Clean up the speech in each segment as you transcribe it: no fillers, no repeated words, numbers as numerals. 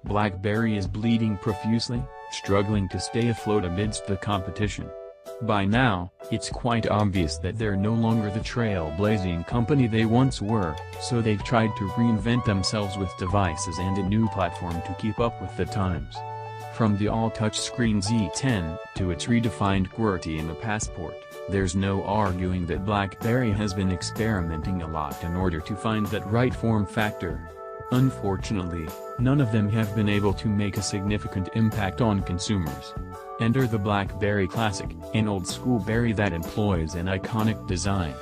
Blackberry is bleeding profusely, struggling to stay afloat amidst the competition. By now, it's quite obvious that they're no longer the trailblazing company they once were, so they've tried to reinvent themselves with devices and a new platform to keep up with the times. From the all-touchscreen Z10 to its redefined QWERTY in the Passport, there's no arguing that Blackberry has been experimenting a lot in order to find that right form factor. Unfortunately, none of them have been able to make a significant impact on consumers. Enter the Blackberry Classic, an old-school berry that employs an iconic design.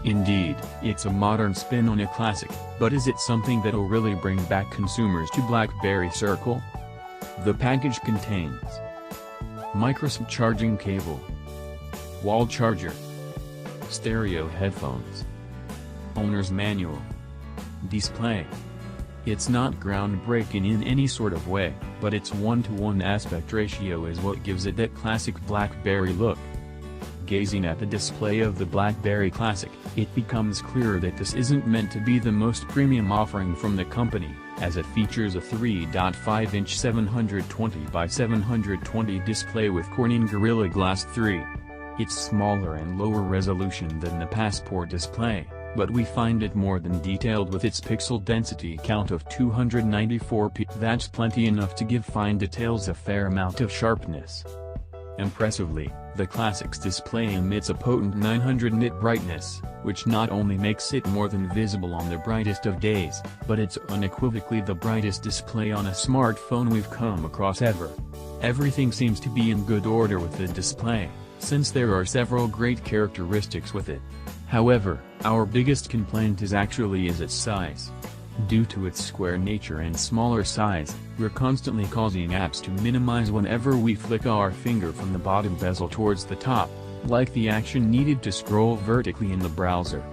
Indeed, it's a modern spin on a classic, but is it something that'll really bring back consumers to Blackberry Circle? The package contains microSD charging cable, wall charger, stereo headphones, owner's manual, display. It's not groundbreaking in any sort of way, but its 1:1 aspect ratio is what gives it that classic Blackberry look. Gazing at the display of the Blackberry Classic, it becomes clear that this isn't meant to be the most premium offering from the company, as it features a 3.5-inch 720 by 720 display with Corning Gorilla Glass 3. It's smaller and lower resolution than the Passport display, but we find it more than detailed with its pixel density count of 294 p. That's plenty enough to give fine details a fair amount of sharpness. Impressively, the Classic's display emits a potent 900 nit brightness, which not only makes it more than visible on the brightest of days, but it's unequivocally the brightest display on a smartphone we've come across ever. Everything seems to be in good order with the display, since there are several great characteristics with it. However, our biggest complaint is its size. Due to its square nature and smaller size, we're constantly causing apps to minimize whenever we flick our finger from the bottom bezel towards the top, like the action needed to scroll vertically in the browser.